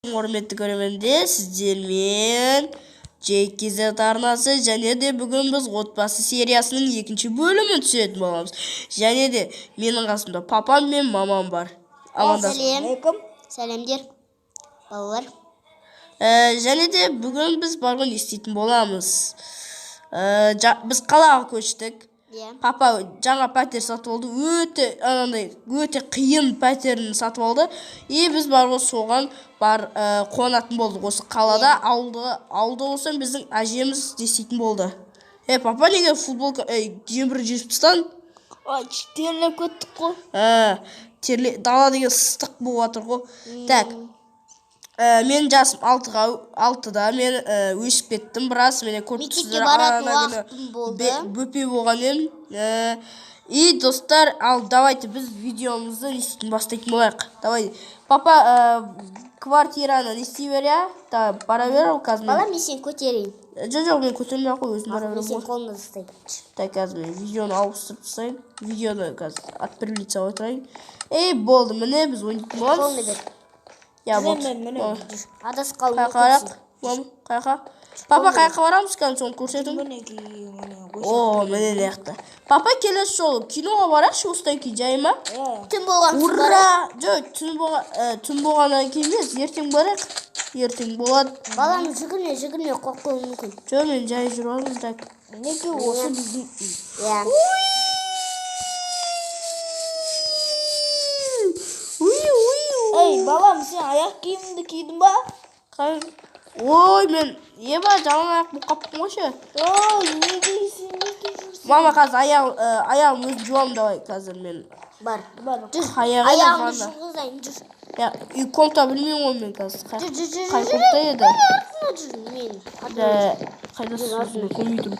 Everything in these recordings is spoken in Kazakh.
Құрметті көрермендер, сіздермен JKZ арнасы және де бүгін біз отбасы сериясының екінші бөлімін түсетін боламыз. Және де менің қасымда папам мен мамам бар. Сәлем. Сәлемдер, балалар. Және де бүгін біз барған естейтін боламыз. Біз қалаға көштік. Папа жаңа пәтер сатып алды. Өте қиын пәтерін сатып алды. И біз барғы соған қонатын болдық. Осы қалада ауылда болсам біздің әжеміз істейтін болды. Папа неге футболка жембір жеп тастадың? Терлеп кеттік қой. Дала деген ыстық болып жатыр ғой. Так. Мен жасым 6-да, мен өсіп кеттім біраз, мен мектепке баратын уақытым болды. Бөпе болған едім. И достар, давайте біз видеомызды нестейтін бастайтын болайық. Давай, папа квартираны нестей бер, бара бер ол қазір. Бала, мен сен көтерейін. Жоқ, мен көтермей қой, өзім бара бер. Мен сен қолымды ұстайын. Так, қазір мен видеоны ауыстырып тастайын. Видеоны қазір отприлиться отырайын. Болды, міне біз ойнайтын боламыз. Қолымды бер. Адасып қалып өткенсің. Папа қайқа барамыз кән соны көрсетің. Міне неқті. Папа келесі жолы киноға барақшы осыдан кейін жай ма? Түн болған соң барайық. Жоқ, түн болғаннан кейін емес, ертең барайық. Ертең болады. Балам, жүгірме қорқуы мүмкін. Жоқ, мен жай жүріп алыңыз. Неге осы біздің балам, сен аяқ киіміңді кидің ба? Мен жаңа аяқ бұл қаптың ғойшы. Не дейсің? Мама, қазір аяғым өзім жуам давай қазір мен. Бар. Аяғымды жуғызайын, жүр. Комта білмеймін ғой мен қазір. Қай комта еді? Қайда сөзімді көмейдім.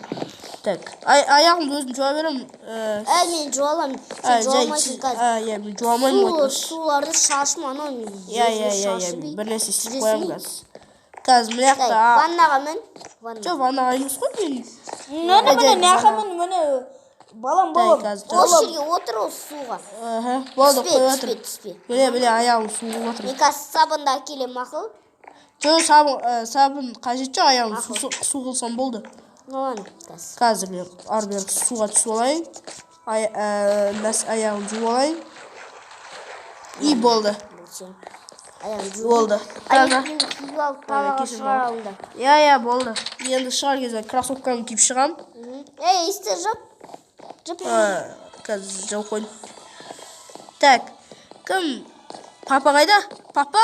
Так, аяғымды өзім жуа берем. Мен жуалам. Сен жуалмайсың қазір. Мен жуамайым. Суларды шашым анау. Бір нәрсе істеп қоям қазір. Қазір міне жақта. Ваннаға мен? Жоқ, ваннаға емес қой мен. Міне, балам. Осы жерге отыр ол суға. Болды, қой отыр. Түспе. Міне аяғым суға отыр. Мен қазір сабында әкелем мақыл. Жоқ, сабын қажет жоқ, аяғым су қылсам болды. Қазір мен арбер суға түсіп олайын. Аяғым жуып олайын. И болды. Болды. Болды. Енді шығар кезде кроссовкамды киіп шығам. Есте жап. Қазір жауып қойдым. Так, кім? Папа қайда? Папа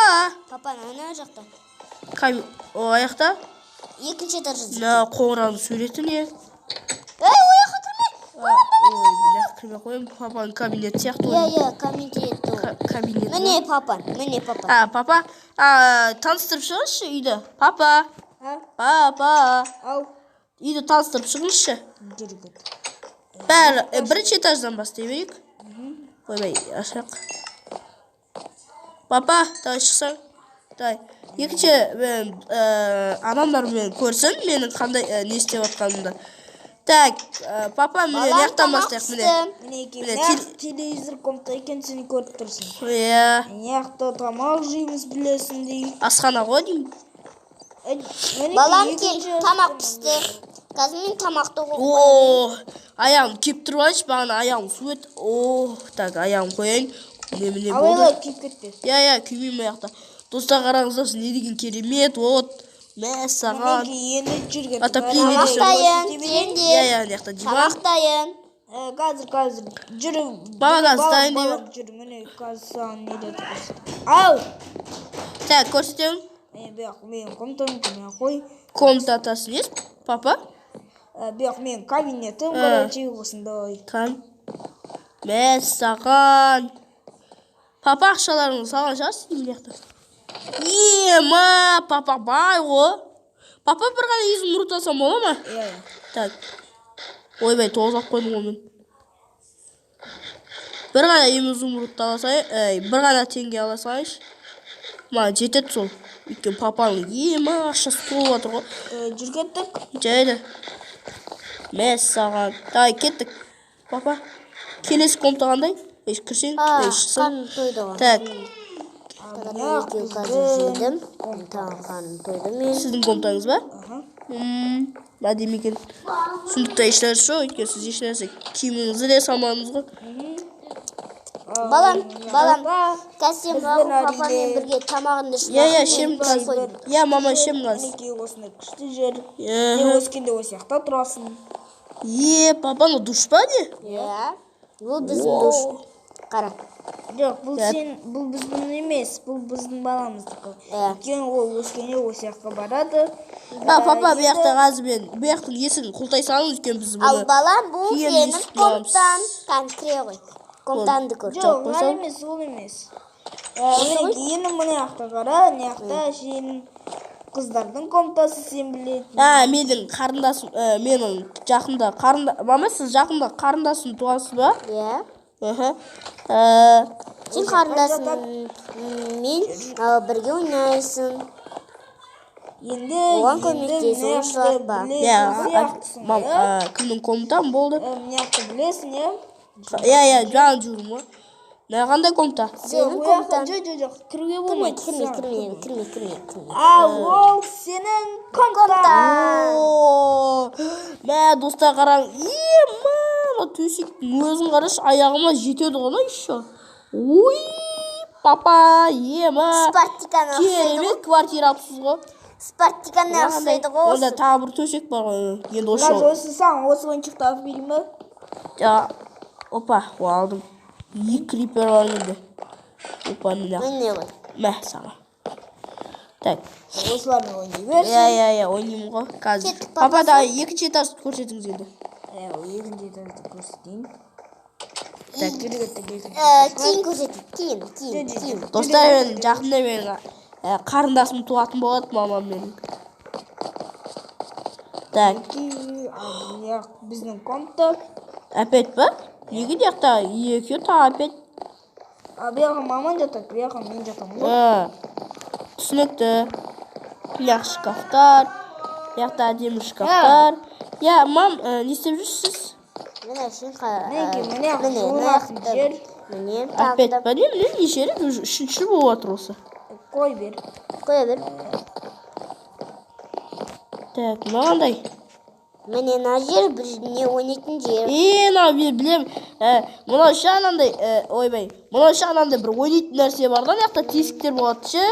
ана жақта. Аяқта? Екінші этажда. Қоңырауын суреті не? Ояққа кірме қойым. Папаның кабинет сияқты. Кабинет. Міне папа. Папа, таныстырып шығыңызшы үйді. Папа. Үйді таныстырып шығыңызшы. Бірінші этаждан бастай берейік. Ойбай, ашақ. Папа, давай шықсаң. Екінші адамдармен көрсін, менің қандай не істеп отқанымды. Так, папа, мені яқтан бастайық, міне. Телевизор комната екен, сені көріп тұрсың. Яқта тамақ жейміз білесің дей. Асхана ғой деймін. Балам кел, тамақ пісті. Қазір мен тамақты қойып. Аяғым кеп тұрып алайыншы, бағана аяғым су ет. Так, аяғым қойайын. Міне болды. Алайла күйіп кетпе. Күймеймін аяқта. Достар қараңыздар, не деген керемет, мәссаған. Отопление дейсің. Тамақтайын. Қазір. Жүрі. Бала қазір дайын дейбі. Жүрі, міне қазір саған не деді көрсетем. Так, көрсетем. Мен комнатамын қой. Комнатасы нес, папа? Мен кабинетім, короче, осындай. Мәссаған. Папа ақшаларыңыз салған шығарсыз деймін яқта. Папа бай ғой. Папа бір ғана изумруд алсам бола ма? Так. Ойбай, тоғызақ қойдым ғой мен. Бір ғана изумрудты аласайын, бір ғана теңге аласайыншы. Жетеді сол. Өйткені папаның ақшасы толып жатыр ғой. Жүргеттік. Жайды. Мәссаған. Давай, кеттік. Папа, келесі комната қандай? Кірсең, шықсаң. Тойды ғой. Так. екеу қазір жедім. Тағанын тойдым мен. Сіздің комнатаңыз ба? Әдемі екен. Сондықтан ешнәрсе жоқ, өйткені сіз ешнәрсе киіміңізді де салмадыңыз ғой. Балам, қазір сен папамен бірге тамағыңды ішіп. Иә, ішемін қазір. Иә, мама, ішемін қазір. Мінекей осындай күшті жер. Сен өскенде осы жақта тұрасың. Папаны душ па не? Иә. Бұл біздің душ. Қара. Жоқ, бұл біздің емес, бұл біздің баламыздікі. Өйткені ол өскенде осы жаққа барады. Папа, бұл жақта қазір мен бұл жақтың есігін құлтай салыңыз, өйткені біз Ал бұны балам, бұл киім сенің естіп комнатаң. Кәне ғой. Комнатаңды көр. Жоқ, ол емес. Енді мына жақта қара, мына жақта сенің қыздардың комнатасы, сен білетін. Менің қарындасым, менің жақында мама, сіз жақында қарындасым туасыз ба? Иә. Сен қарындасың мен бірге ойнайсың. Оған көмектесің шығар ба? Мама, кімнің комнатам болды? Мына жақта білесің, иә? Иә, жаңа жүрмін ғой. Қандай комната? Сенің комнатаң. Жоқ, кіруге болмайды. Кірме. Ол сенің комнатаң. Достар қараң. Мама, төсектің өзін қарашы, аяғыма жетеді ғой еще. Ой, папа, Спартиканы керемет квартира алыпсыз ғой. Спартиканы ұқсайды ғой. Онда тағы бір төсек бар ғой. Енді Осы саған осы ойыншықты алып берейін ба? Опа, алдым. 2 крипер var енді. Опа, мына. Міне ғой. Саған. Так. Осылармен ойнай берсін. Иә, ойнаймын ғой. Қазір. Папа, да екінші этажды көрсетіңіз енді. Екінші этажды көрсетейін. Кейін көрсетейін. Кейін. Достар, жақында менің қарындасым туатын болады, мамам менің. Так. Біздің комната. Опять ба? Неге жақта? Екеу та опять. Бұяққа маман жатады, бұяққа мен жатамын ғой. Түсінікті. Бұяқ шкафтар. Бұяқта әдемі шкафтар. Мам, не істеп жүрсіз? Міне, опять ба? Не жерек? Үшінші болып жатыр осы. Қой бер. Так, мынандай. Міне мына жер не ойнайтын жер. Мен білем. Мынау жағынандай, мынау жағынандай бір ойнайтын нәрсе бар да, яқта тесіктер болады ше.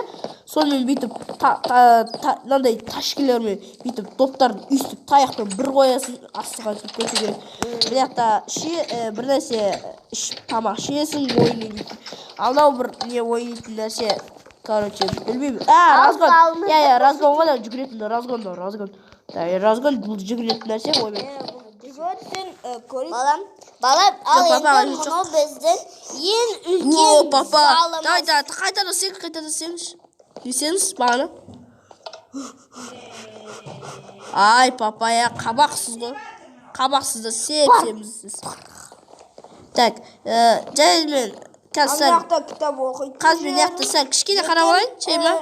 Сонымен бүйтіп мынандай ташкелермен бүйтіп доптарын үстіп таяқпен бір қоясың, астыға түсіп көту керек. Бір жақта бір нәрсе тамақ ішесің, ойнайтын. Анау бір не ойнайтын нәрсе, короче, білмеймін. Разгон. Разгон ғой да жүгіретін, разгон. Разгон бұл жүгіретін нәрсе ғой мен. Жүгірсен көріп. Балам, ал енді мұны біздің ең үлкен залымыз. Қайтада сеңіз. Десеңіз бағаны. Ай, папа, қабақсыз ғой. Қабақсызды сеп-семіз. Так, жай мен қазір кітап оқиды. Қазір мен яқты сәл кішкене қарап алайын, шай ма?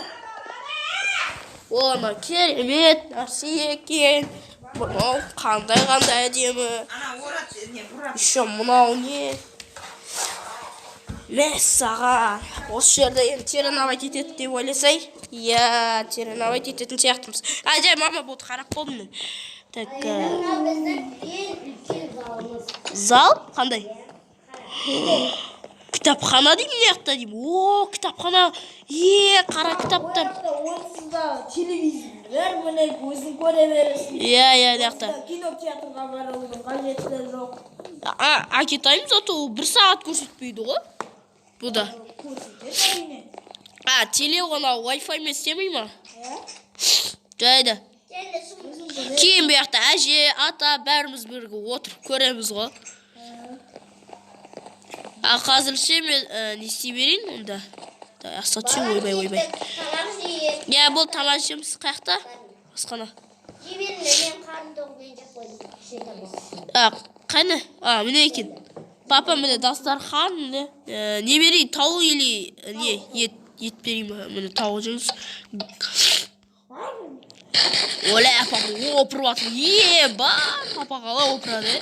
Оны керемет нәрсе екен. Мынау қандай әдемі. Еще мынау не? Саған. Осы жерде енді теренавайт етеді деп ойласай. Иә, теренавайт ететін сияқтымыз. Жай, мама, болды, қарап болдым мен. Так. Зал? Қандай? Кітапхана деймін яқта деймін. Кітапхана. Қара кітаптар. Онсызда телевизор міне өзің көре бересің. Иә, яқта. Кинотеатрға барудың қажеті жоқ. Әкетаймыз, ото 1 сағат көрсетпейді ғой. Бұда. Теле ғана Wi-Fi мен істемей ма? Жайды. Кейін бұл жақта әже, ата, бәріміз бірге отырып көреміз ғой. Қазірше мен не істей берейін онда? Аса түсем, ойбай. Иә, бұл тамақ жеміз қаяқта? Асқана. Жеберін мен қарымды оқымен жақ қойдым. Қайны? Міне екен. Папа міне дастархан, не берейін, тауық или не, ет берейін, міне тауық жеміз. Оля, папа опырып атыр. Ба, папа қала опырады.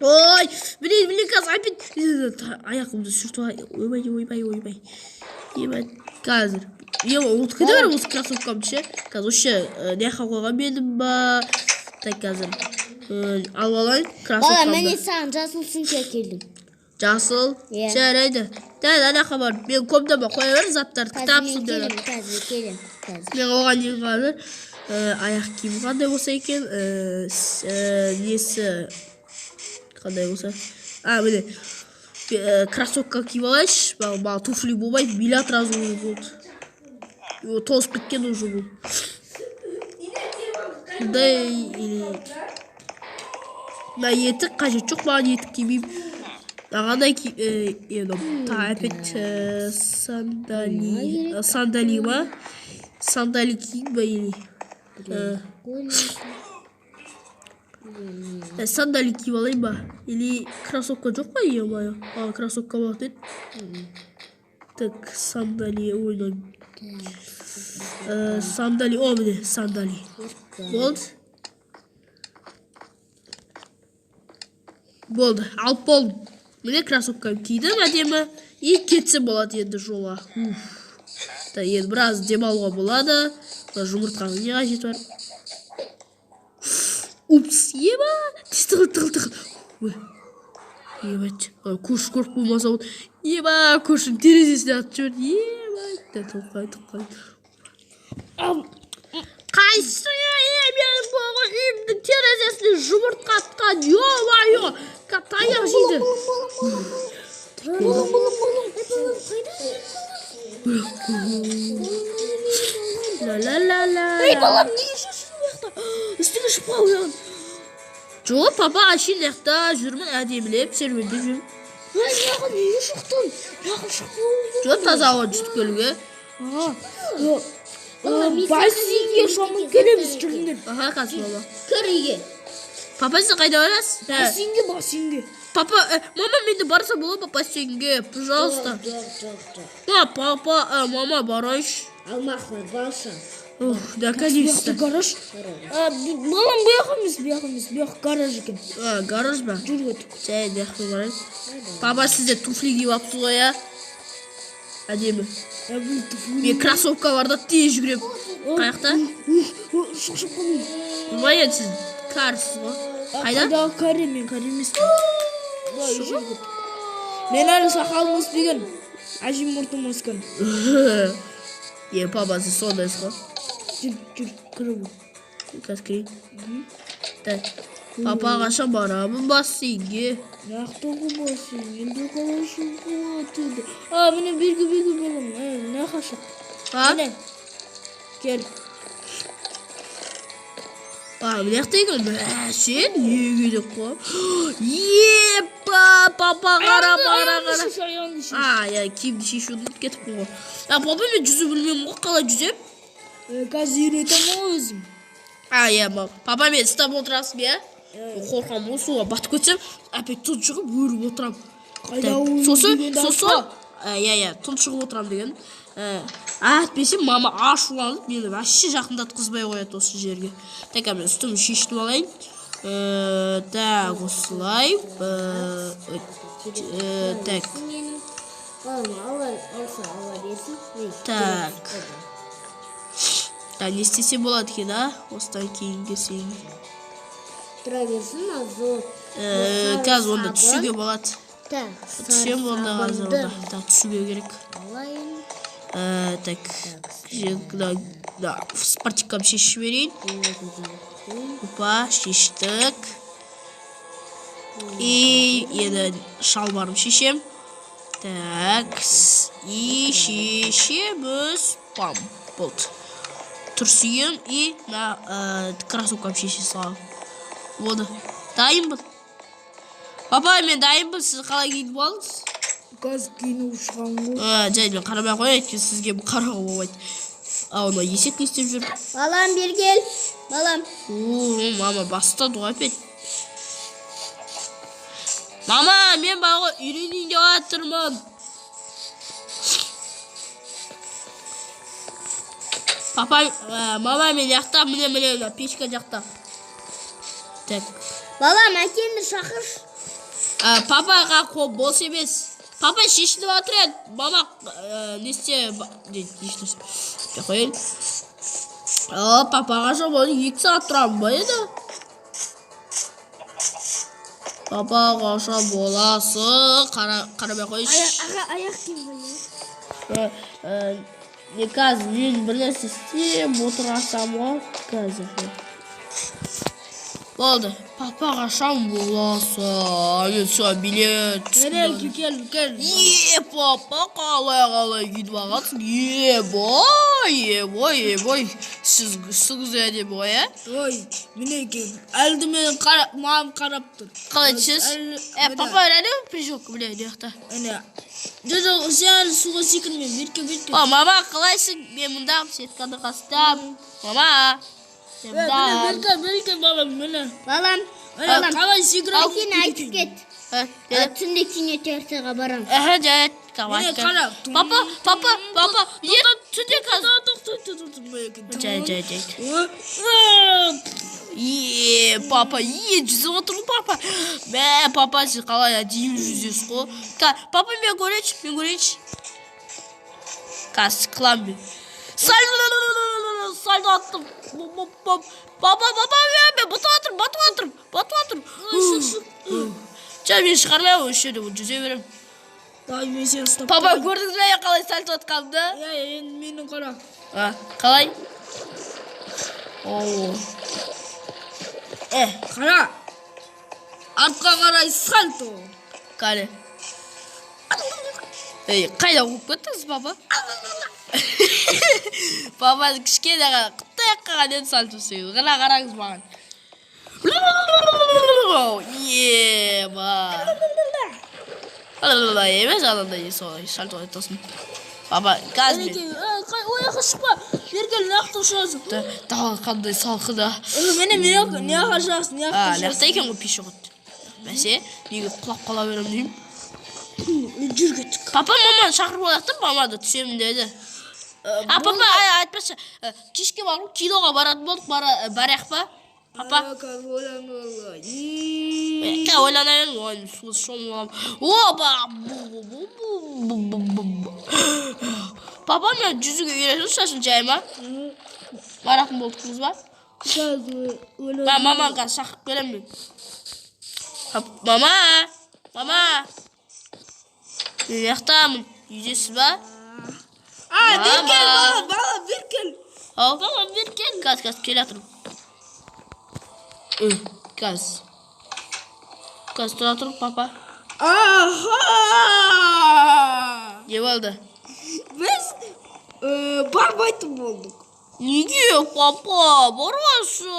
Ой, блин, қазір опять аяқымды сүртіп ойбай. Ебать, қазір. Вот қайда бар осы кроссовкамды ше? Қазір осы неқа қойған менім ба? Так, қазір. Алып алайын кроссовкамды. Бала, мен саған жасыл сумка келдім. Жасыл? Жарайды. Дәл анақа бар. Мен комнама қоя бер заттарды, кітап сүндерді. Келем. Мен оған дейін қазір аяқ киім қандай болса екен, несі қандай болса. Міне кроссовка киіп алайыншы. Маған туфли болмайды, миллиард разу болды. Тозып кеткен уже бұл. Мына етік қажет жоқ, маған етік кимеймін. Мағандай опять сандали ма? Сандали киім ба или? Сандали киіп алайын ба? Или кроссовка жоқ па? Е-мое. Кроссовка бар деді. Так, сандали ойнайын. Сандали, міне, сандали. Болды? Болды, алып болдым. Міне кроссовкам кидім әдемі. И кетсе болады енді жолға. Енді біраз демалуға болады. Жұмыртқаның не қажеті бар? Упс, еба! Тығыл. Ебать, көрші көріп болмаса болды. Еба, көршінің терезесіне атып жіберді. Ебать, тұлқай. Қайсы менің болған үйімдің терезесіне жұмыртқа атқан. Ё-майо, таяқ жейді. Ла-ла-ла-ла. Ей, балам, неге жүрсің ұяқта? Үстіңе шықпа ұян. Жоқ, папа ашын яқта жүрмін, әдемілеп, серуендеп жүрмін. Неғын, неге шықтың? Неғын шықпа. Жоқ, таза ауа жүтіп көліге. Бассейнге шомылып келеміз жүріңдер. Қазір бала. Кір үйге. Папа, сен қайда барасыз? Бассейнге. Папа, мама менде барса болады па бассейнге, пожалуйста. Папа, мама барайыншы. Алмақ бар, балша. Да, конечно. Гараж. Балам, бұяқ емес, бұяқ гараж екен. Гараж ба? Жүр өтік. Жай, дәқпе барайын. Папа, сізде туфли киіп апсыз ғой, я? Әдемі. Мен кроссовка барда тез жүгірем. Қаяқта? Шық қоймын. Бұлай сіз қарсыз ғой. Қайда? Қайдағы кәрі, мен кәрі емес. Мен әлі сақалым өспеген. Әжім мұртым өскен. Папа, сіз сондайсыз ғой. Жүр, кірі бұл. Қазір кірейін. Папа, қашан барамын бассейнге? Нақтығы бассейн, енді қалашы болады. Міне бергі болым. Не қашы? Міне. Кел. Міне қтайын. Сен неге деп қой? Епа, папа, қара. Киімді шешу ұмытып кетіппін ғой. Папа, мен жүзу білмеймін ғой, қалай жүзем? Қазір үйретем ғой өзім. Папа, мен ұстап отырасың, я? Қорқам ғой, суға батып кетсем, әпет тұн шығып өріп отырам. Сосын, тұн шығып отырам деген. Әтпесем, мама ашуланып, мені әші жақындатқызбай қояды осы жерге. Так, мен үстімі шештіп алайын. Так, осылай. Так. Так. Не істесе болады екен, осыдан кейінге сен. Тұра берсін, азот. Қазір онда түсуге болады. Түсем онда қазір онда. Түсуге керек. Так. Спартикам шешіп берейін. Опа, шештік. И енді шалбарым шешем. Так. И шешеміз. Пам. Болды. Тұрсиым и кроссовкам шеше салам. Болды. Дайынбын. Папа, мен дайынбын. Сіз қалай киініп алдыңыз? Қазір киініп шығам ғой. Жай, мен қарамай қояйын, сізге қарауға болмайды. Оны есек не істеп жүр? Балам, бер кел. Балам. Мама бастады ғой опять. Мама, мен баға үйренейін деп жатырмын. Папа, мама мен жақта, міне пешка жақта. Так. Балам, әкемді шақыр. Papaga kol bos емес. Papa şişli oturadi. Mama neste deydi işte. Qo'ying. Papaga şo'boni 2 soat turamın ba edi. Papaga şo bolası qaramay qo'yish. Ayak kim bo'lyapti? Nikaz men bir narsa isteyib o'tirarsam hozir. Oldu. Papaga şam bolası. Men şu bilet. Gel. Ye papa qalay gidip ağatsın. Ye boy. Siz güzel boy ya. Oy, mineki. Eldi men qarab tur. Qalaysiz? Papa öyle mi pijok bile diyordu. Ana. Jojo sen suga sikirme birke. Mama qalaysın? Men bunda setkada qastam. Mama. Birke balam mene. Balam. Qalay sikirme. Sen aytib ket. Tünde kine tersaga baram. Evet. Kavak. Papa. Ye tüde kaz. Cay. Ye papa ye cüzü oturun papa. Be papa siz kalaya değil yüzüz ko. Papa ben göreç. Kas kılan bir. Saldo attım. Baba ben batu atır. Çay bir çıkarmaya başladı bu cüzü verim. Dayı sen stop. Papa gördünüz mü ya kalay salto atkaldı. Ya meni qara. Kalay. Qara. Artqa qaray salto. Kale. Qayda o'qib ketdingiz baba? Baba kichkina qitda yaqqan endi saltosi. Qarangiz ma'an. Yeba. Allah emas alanda salto aytasan. Baba gaz mi? Oyaqa chiqma. Yerga naqd ushlasın. Daha qanday salqida. Mene ne qashaqsın, ne qashaqsın. Naqda ekan bu pishog'it. Base, nega quloq qolaveram deyim. Jur ketdik. Papa mama chaqirib olyapti, mama da tushim dedi. Papa aytmasa, kishki borib kiloga boradi bo'ldik, barayappa. Papa. Ka o'ylanayin, voy, suv shomlam. Papa men juzuga yurasiz jayma. Baraqim bo'ldingiz ba? Ben mamamga chaqirib beraman. Mama. Yaxtaman, yeysiz ba? Birkel bala birkel. Baba birkel. Gaz kelatur. Gaz turatur papa. Aha! Ne oldu? Biz barbaytı bulduk. Nega papa? Borasın.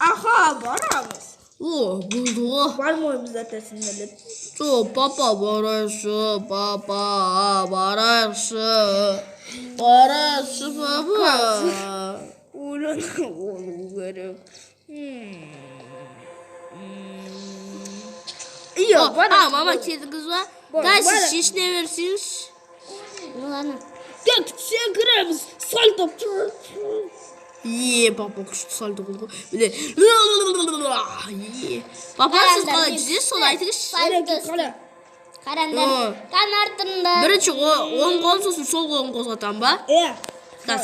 Aha baramız. Buldu. Var mı oyumuz zaten sinirli? Papa borasın. Papa. Oğlum benim. İyi bana. Mama kediniz var. Gaysiz şiş ne versiniz? Ulan. Gel sen kırarız. Salto. Ye papa kuştu salto oldu. Böyle. Papa siz kala cüzü sol aytınız. Karandar. Kan artında. Birinchi o'ng qo'l so'zini sol qo'lga qo'zg'atan ba? Gaz.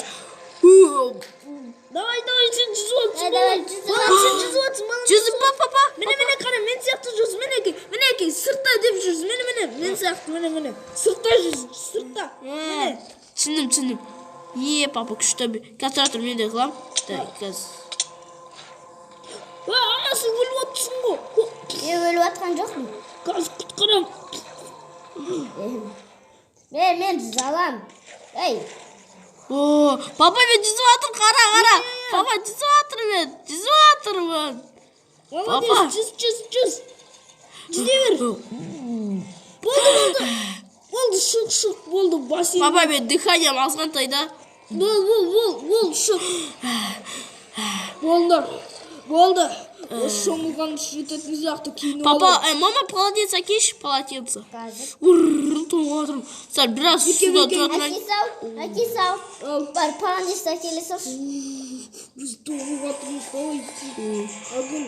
Давай sen cüzü ol. Давай Cüzü ol. Cüzü papa. Mene qara men siyahtı cüz meneki sırtta deb cüz men siyahtı mene sırtta cüz sırtta mene Tushundim. Ye papa kuchda bir katrator men de qilam. Gaz. va anasi o'lyapsan bu O'layotgan yo'qmi? gaz qutqaram Men zalam. Ey. Papa men chizib qara. Papa chizib o'tirman. Papa cüz çiziver Oldu şık oldu basit. Papa men dыханием azg'antayda. Bol şık. Oldu. шомылған жететін сияқты киініп Папа, мама, полотенце әкелші, полотенце. Қазір. Тоңып отырмын. Сәл біраз суда тұра тұрайын. Әке сау. Бар, полотенце әкеле сал. біз тоңып отырмыз. Агыл.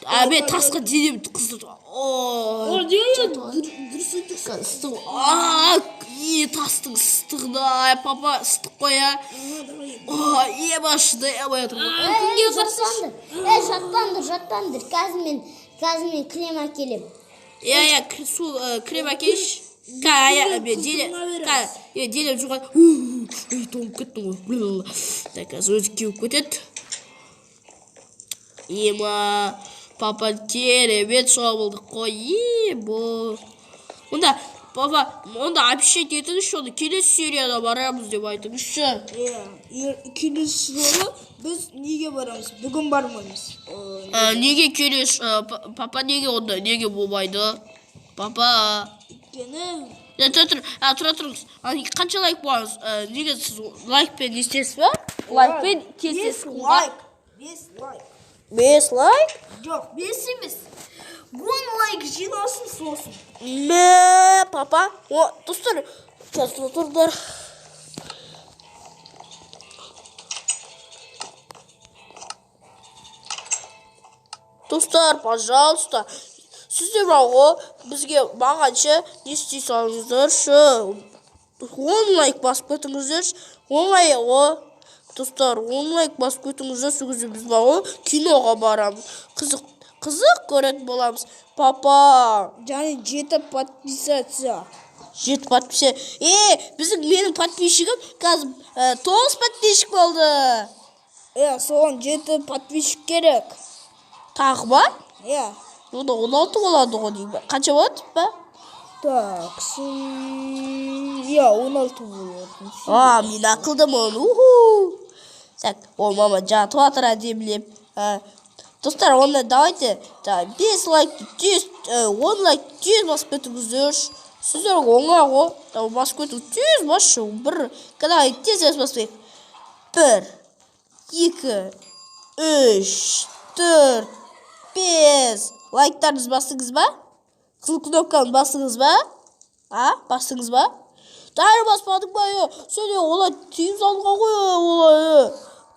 Әбе, тасқа денемді қыздырды. Дұрыс айтырсың. Тастың ыстығына, папа, ыстық қоя. Ебашыды, ебай отырмын. Жаттандыр. Қазір мен крем әкелем. Крем әкелші. Денем жұған. Тоңып кеттім ғой. Так, өзі кеуіп кетеді. Ема, папа керемет шабылдық қой. Онда, папа, обещать етіңізші, оны келесі серияда барамыз деп айтыңызшы. Келесі жолы біз неге барамыз? Бүгін бармаймыз. Неге келесі? Папа неге онда? Неге болмайды? Папа. Тұра тұрыңыз. Қанша лайк болыңыз? Неге сіз лайкпен естесіз ба? Лайкпен кесесіз. 5 лайк. 5 лайк? Жоқ, 5 емес. 10 лайк жиналсын сосын. Папа. Достар, тұрдар. Достар, пожалуйста. Сіздер бізге бағанша не істей салыңыздаршы. 10 лайк басып кетіңіздерші. Оңай ғой. Достар, 10 лайк басып кетіңіздер, сөзі біз киноға барамыз. Қызық көретін боламыз. Папа. Және 7 подписаться. 7 подписаться. Менің подписчигім қазір 9 подписчик болды. Соған 7 подписчик керек. Тағы ба? Онда 16 болады ғой деймін. Қанша болады ба? Так, 16 болады. Мен ақылдымын. Так, мама жатып жатыр әдемілеп. Достар, онда давайте 5 лайк, 10 лайк, 100 басып кетіңіздерші. Сіздер оңай ғой. Басып кету 100 басшы. Қадай тез басып кет. 1, 2, 3, 4, 5. Лайктарыңыз бастыңыз ба? Қызыл кнопканы бастыңыз ба? Бастыңыз ба? Дәрі баспадың ба? Сен олай тиым салға ғой олай.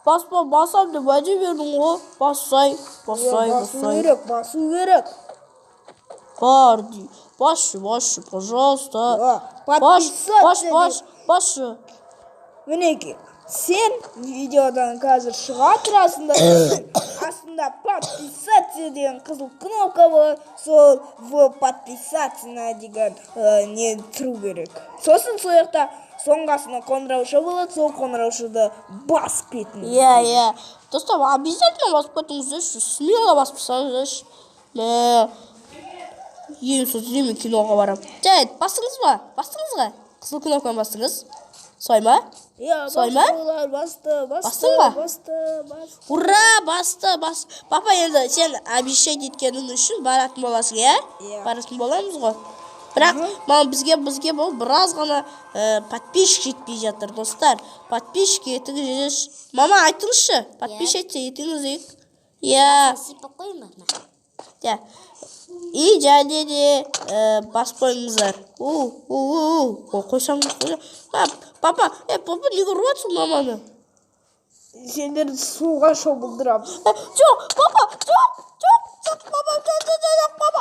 Басам деп әде бердің ғой. Басу керек. Бар дей. Басшы, пожалуйста. Басшы. Мінеке, сен видеодан қазір шыға тұрасында, астында подписаться деген қызыл кнопка бар, сол в подписаться деген не тұру керек. Сосын сояқта соңғасына қоңыраушы болады, сол қоңыраушыды басып кетіңіз. Достар, обязательно басып кетіңіздерші, смело басып тұрсаңыздаршы. Ең сосын мен киноға барам. Жайт, бастыңыз ба? Қызыл кнопканы бастыңыз. Сойма? Басты. Ура, басты. Папа, енді сен обещать еткенің үшін баратын боласың, Баратын боламыз ғой. Бірақ, бізге бұл біраз ғана подписчик жетпей жатыр, достар. Подписчик етіңіз. Мама, айтыңызшы, подписчик етіңіз. Сипап қойма. И және де басып қойыңыздар. Қойсаңыз. Папа, неге ұрватсың маманы? Сендерді суға шомылдырамыз. Жоқ, папа, жоқ, папа.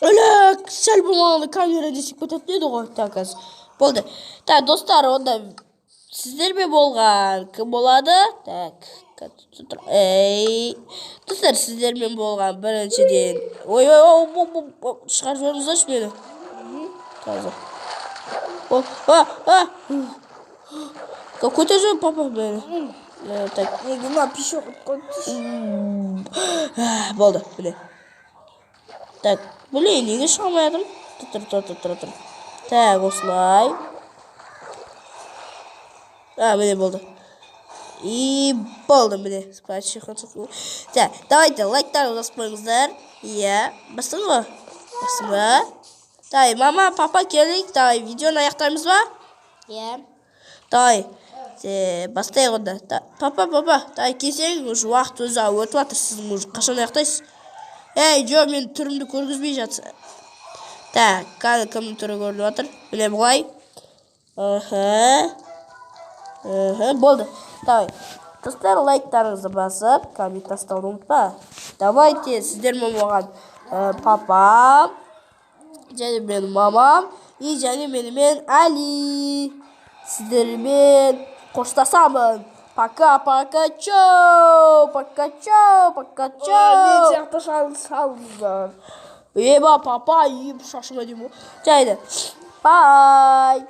Өлек, сәл болмағаны камера десіп кететін еді ғой. Так, болды. Так, достар, онда сіздермен болған кім болады? Так, достар, сіздермен болған біріншіден. Шығар жөніңіздерші мені. Қазір. Көте жөн, папа мені. Так. Негіма пешеқып қойыпты. Болды, біле. Так, біле, неге шығамайадым? Тұр. Так, осылай. Міне болды. И болды, міне. Так, давайте, лайктарды басып қойыңыздар. Бастың ба? Давай, мама, папа, келейік. Давай, видеоны аяқтаймыз ба? Давай. Бастайық онда. Папа, давай келсең, уже уақыт өзі өтіп жатыр. Сіздің уже қашан аяқтайсыз? Жоқ, мен түрімді көргізбей жатса. Так, қазір кімнің түрі көрініп жатыр? Міне бұлай. Болды. Давай. Достар, лайктарыңызды басып, коммент тастауды ұмытпа. Давайте, сіздермен болған папам, және менің мамам, и және менімен Али. Сіздермен қоштасамын. Пока, чоу. Мен сияқты салыңыздар. Еба, папа, ем шашыма деймін. Жайды. Бай.